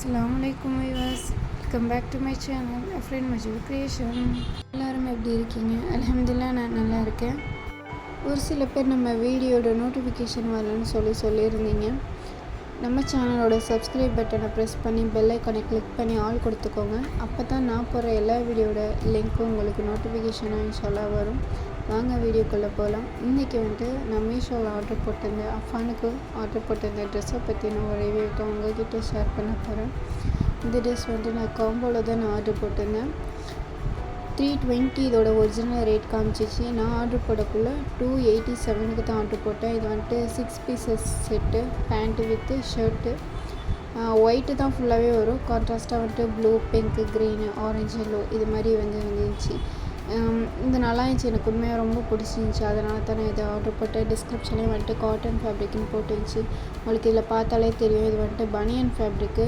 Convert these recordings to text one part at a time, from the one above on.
அஸ்ஸலாமுஅலைக்கும் viewers, welcome back to my channel friend Majoor creation. எல்லோரும் எப்படி இருக்கீங்க? அல்ஹம்துலில்லாஹ் நான் நல்லா இருக்கேன். ஒரு சில பேர் நம்ம வீடியோட நோட்டிஃபிகேஷன் வரலன்னு சொல்லியிருந்தீங்க. நம்ம சேனலோட சப்ஸ்கிரைப் பட்டனை ப்ரெஸ் பண்ணி பெல் ஐக்கானை கிளிக் பண்ணி ஆல் கொடுத்துக்கோங்க. அப்போ தான் நான் போகிற எல்லா வீடியோட லிங்க்கும் உங்களுக்கு நோட்டிஃபிகேஷனாக இன்ஷால்லா வரும். வாங்க வீடியோக்குள்ளே போகலாம். இன்றைக்கி நான் மீஷோவில் ஆர்டர் போட்டிருந்தேன். அஃபானுக்கு ஆர்டர் போட்டிருந்த ட்ரெஸ்ஸை பற்றி நான் ஒரு ரிவ்யூ உங்கள்கிட்ட ஷேர் பண்ண போகிறேன். இந்த ட்ரெஸ் நான் காம்போவில் தான் நான் ஆர்டர் போட்டிருந்தேன். 320 இதோட ஒரிஜினல் ரேட் காமிச்சிச்சு. நான் ஆர்டர் போடக்குள்ளே 287க்கு தான் ஆர்டர் போட்டேன். இது 6 pieces set, pant with shirt. White தான் ஃபுல்லாகவே வரும். கான்ட்ராஸ்ட்டாக blue, pink, green, orange, yellow இது மாதிரி வந்துருந்துச்சு. இது நல்லா இருந்துச்சு. எனக்கு உண்மையாக ரொம்ப பிடிச்சிருந்துச்சி. அதனால தான் நான் இதை ஆர்டர் போட்டேன். டிஸ்கிரிப்ஷனே காட்டன் ஃபேப்ரிக்னு போட்டுருந்துச்சு. உங்களுக்கு இதில் பார்த்தாலே தெரியும். இது பனியன் ஃபேப்ரிக்கு,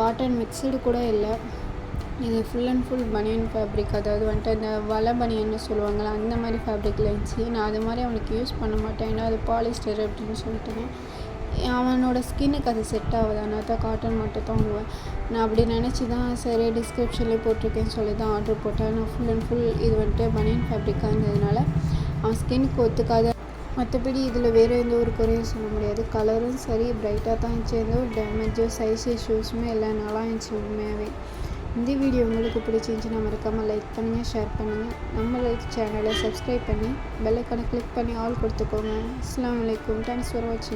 காட்டன் மிக்சடு கூட இல்லை. இது ஃபுல் அண்ட் ஃபுல் பனியன் ஃபேப்ரிக். அதாவது இந்த வலை பனியன்னு சொல்லுவாங்களா, அந்த மாதிரி ஃபேப்ரிக்கில் இருந்துச்சு. நான் அது மாதிரி அவனுக்கு யூஸ் பண்ண மாட்டேன், ஏன்னா அது பாலிஸ்டர் அப்படின்னு சொல்லிட்டேன். அவனோட ஸ்கின்னுக்கு அது செட் ஆகுது. அதனால தான் காட்டன் மட்டும் தான் வாங்குவேன். நான் அப்படி நினச்சி தான் சரி டிஸ்கிரிப்ஷன்லேயே போட்டிருக்கேன்னு சொல்லி தான் ஆர்டர் போட்டேன். நான் ஃபுல் அண்ட் ஃபுல் இது பனியன் ஃபேப்ரிக்காக இருந்ததுனால அவன் ஸ்கின்னுக்கு ஒத்துக்காத. மற்றபடி இதில் வேறு எந்த ஒரு குறையும் சொல்ல முடியாது. கலரும் சரி பிரைட்டாக தான் இருந்துச்சு. எந்த ஒரு டேமேஜோ சைஸ் இஷ்யூஸுமே எல்லாம் நல்லா இருந்துச்சு உண்மையாகவே. இந்த வீடியோ உங்களுக்கு பிடிச்சிருந்துச்சுன்னா மறக்காமல் லைக் பண்ணுங்கள், ஷேர் பண்ணுங்கள். நம்ம சேனலை சப்ஸ்கிரைப் பண்ணி பெல் ஐக்கானை கிளிக் பண்ணி ஆல் கொடுத்துக்கோங்க. அஸ்ஸலாமு அலைக்கும். தேங்க்ஸ் ஃபார் வாட்சிங்.